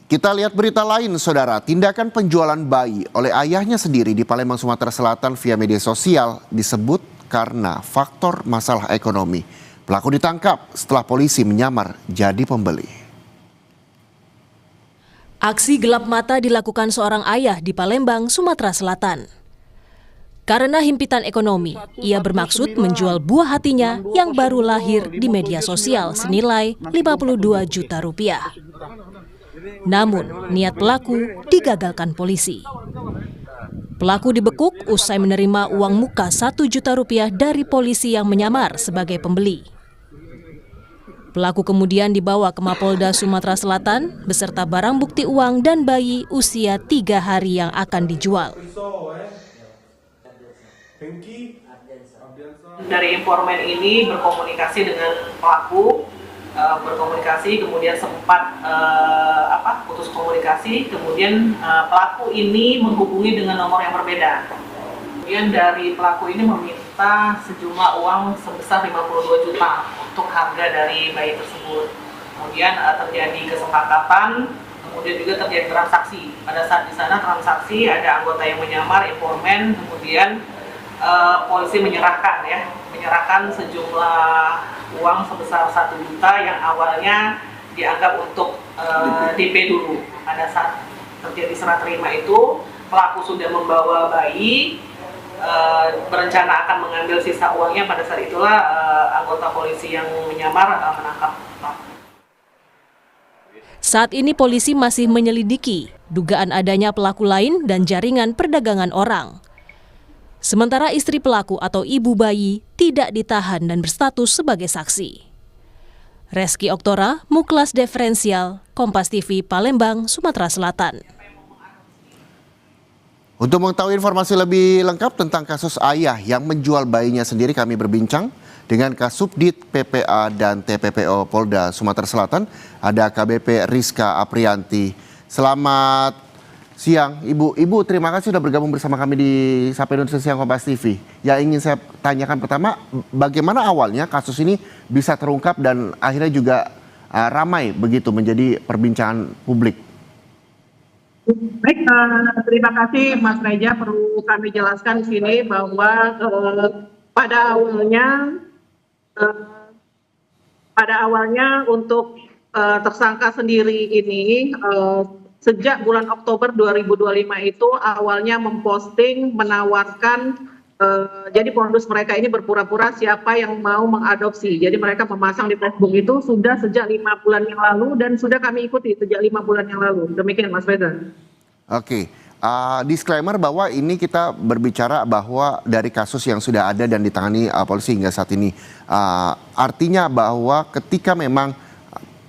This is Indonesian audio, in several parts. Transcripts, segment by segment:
Kita lihat berita lain, saudara. Tindakan penjualan bayi oleh ayahnya sendiri di Palembang, Sumatera Selatan via media sosial disebut karena faktor masalah ekonomi. Pelaku ditangkap setelah polisi menyamar jadi pembeli. Aksi gelap mata dilakukan seorang ayah di Palembang, Sumatera Selatan. Karena himpitan ekonomi, ia bermaksud menjual buah hatinya yang baru lahir di media sosial senilai 52 juta rupiah. Namun, niat pelaku digagalkan polisi. Pelaku dibekuk usai menerima uang muka 1 juta rupiah dari polisi yang menyamar sebagai pembeli. Pelaku kemudian dibawa ke Mapolda Sumatera Selatan beserta barang bukti uang dan bayi usia 3 hari yang akan dijual. Dari informan ini berkomunikasi dengan pelaku, kemudian sempat putus komunikasi, kemudian pelaku ini menghubungi dengan nomor yang berbeda. Kemudian dari pelaku ini meminta sejumlah uang sebesar 52 juta untuk harga dari bayi tersebut. Kemudian terjadi kesepakatan, kemudian juga terjadi transaksi. Pada saat di sana transaksi ada anggota yang menyamar informan, kemudian polisi menyerahkan sejumlah uang sebesar 1 juta yang awalnya dianggap untuk DP dulu. Pada saat terjadi serah terima itu, pelaku sudah membawa bayi, berencana akan mengambil sisa uangnya. Pada saat itulah anggota polisi yang menyamar menangkap pelaku. Saat ini polisi masih menyelidiki dugaan adanya pelaku lain dan jaringan perdagangan orang. Sementara istri pelaku atau ibu bayi tidak ditahan dan berstatus sebagai saksi. Reski Oktora, Muklas Diferensial, Kompas TV, Palembang, Sumatera Selatan. Untuk mengetahui informasi lebih lengkap tentang kasus ayah yang menjual bayinya sendiri, kami berbincang dengan Kasubdit PPA dan TPPO Polda Sumatera Selatan. Ada AKBP Rizka Aprianti. Selamat siang, Ibu. Ibu, terima kasih sudah bergabung bersama kami di Sapa Indonesia Siang Kompas TV. Yang ingin saya tanyakan pertama, bagaimana awalnya kasus ini bisa terungkap dan akhirnya juga ramai begitu menjadi perbincangan publik? Baik, terima kasih Mas Reja. Perlu kami jelaskan di sini bahwa pada awalnya untuk tersangka sendiri ini sejak bulan Oktober 2025 itu awalnya memposting menawarkan, jadi modus mereka ini berpura-pura siapa yang mau mengadopsi. Jadi mereka memasang di Facebook itu sudah sejak 5 bulan yang lalu dan sudah kami ikuti sejak 5 bulan yang lalu. Demikian Mas Reza. Oke, disclaimer bahwa ini kita berbicara bahwa dari kasus yang sudah ada dan ditangani polisi hingga saat ini. Artinya bahwa ketika memang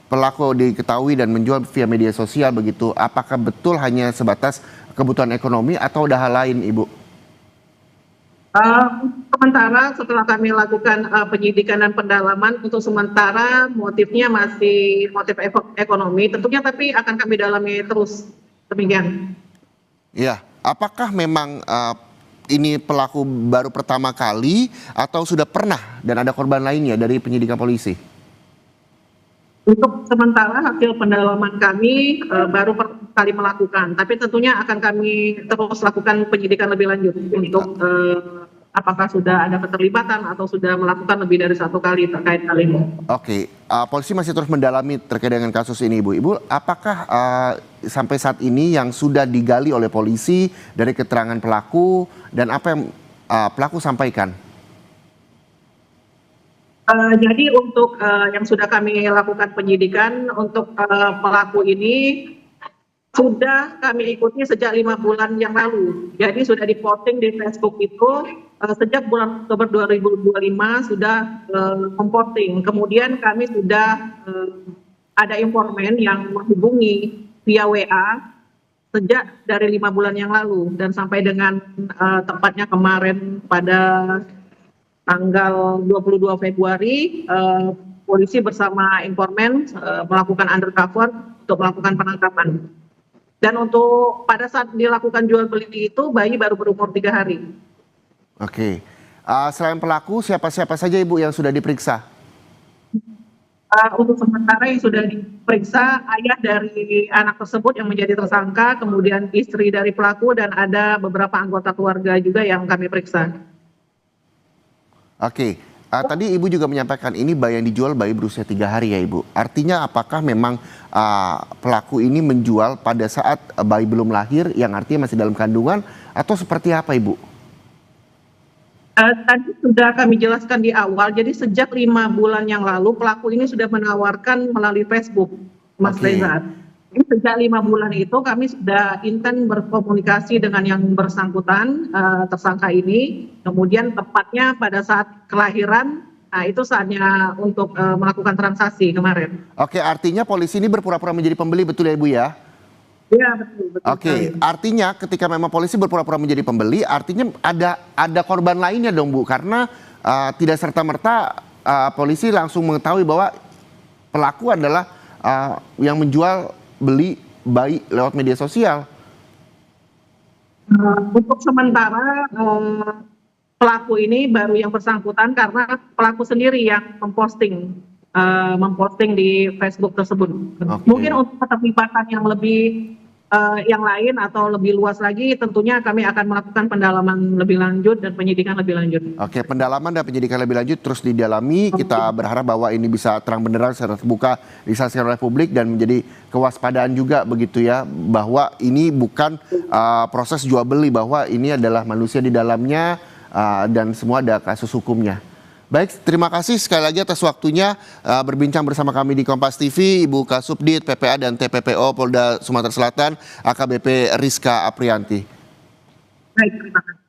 pelaku diketahui dan menjual via media sosial begitu, apakah betul hanya sebatas kebutuhan ekonomi atau ada hal lain, Ibu? Sementara setelah kami lakukan penyidikan dan pendalaman, untuk sementara motifnya masih motif ekonomi tentunya, tapi akan kami dalami terus. Demikian. Iya, apakah memang ini pelaku baru pertama kali atau sudah pernah dan ada korban lainnya dari penyidikan polisi? Untuk sementara hasil pendalaman kami baru kali melakukan, tapi tentunya akan kami terus lakukan penyidikan lebih lanjut untuk apakah sudah ada keterlibatan atau sudah melakukan lebih dari 1 kali terkait hal ini. Oke, polisi masih terus mendalami terkait dengan kasus ini, Ibu. Ibu, apakah sampai saat ini yang sudah digali oleh polisi dari keterangan pelaku dan apa yang pelaku sampaikan? Jadi untuk yang sudah kami lakukan penyidikan untuk pelaku ini sudah kami ikuti sejak 5 bulan yang lalu. Jadi sudah diposting di Facebook itu sejak bulan Oktober 2025 sudah memposting. Kemudian kami sudah ada informan yang menghubungi via WA sejak dari 5 bulan yang lalu dan sampai dengan tepatnya kemarin pada tanggal 22 Februari, polisi bersama informan melakukan undercover untuk melakukan penangkapan. Dan untuk pada saat dilakukan jual beli itu, bayi baru berumur 3 hari. Oke, selain pelaku, siapa-siapa saja Ibu yang sudah diperiksa? Untuk sementara yang sudah diperiksa ayah dari anak tersebut yang menjadi tersangka, kemudian istri dari pelaku dan ada beberapa anggota keluarga juga yang kami periksa. Oke, tadi Ibu juga menyampaikan ini bayi yang dijual bayi berusia 3 hari ya Ibu. Artinya apakah memang pelaku ini menjual pada saat bayi belum lahir yang artinya masih dalam kandungan atau seperti apa Ibu? Tadi sudah kami jelaskan di awal, jadi sejak 5 bulan yang lalu pelaku ini sudah menawarkan melalui Facebook, Mas Oke. Reza. Jadi sejak 5 bulan itu kami sudah intens berkomunikasi dengan yang bersangkutan, tersangka ini. Kemudian tepatnya pada saat kelahiran, nah itu saatnya untuk melakukan transaksi kemarin. Oke, artinya polisi ini berpura-pura menjadi pembeli, betul ya Ibu ya? Iya betul, betul. Oke, sekali. artinya ketika memang polisi berpura-pura menjadi pembeli, artinya ada korban lainnya dong Bu, karena tidak serta-merta polisi langsung mengetahui bahwa pelaku adalah yang menjual beli bayi lewat media sosial. Untuk sementara pelaku ini baru yang bersangkutan karena pelaku sendiri yang memposting di Facebook tersebut. Oke. Mungkin untuk keterlibatan yang lebih yang lain atau lebih luas lagi, tentunya kami akan melakukan pendalaman lebih lanjut dan penyidikan lebih lanjut. Oke, pendalaman dan penyidikan lebih lanjut terus didalami. Kita berharap bahwa ini bisa terang benderang secara terbuka disaksikan oleh publik dan menjadi kewaspadaan juga begitu ya, bahwa ini bukan proses jual beli, bahwa ini adalah manusia di dalamnya dan semua ada kasus hukumnya. Baik, terima kasih sekali lagi atas waktunya berbincang bersama kami di Kompas TV, Ibu Kasubdit PPA dan TPPO Polda Sumatera Selatan, AKBP Rizka Aprianti. Baik, terima kasih.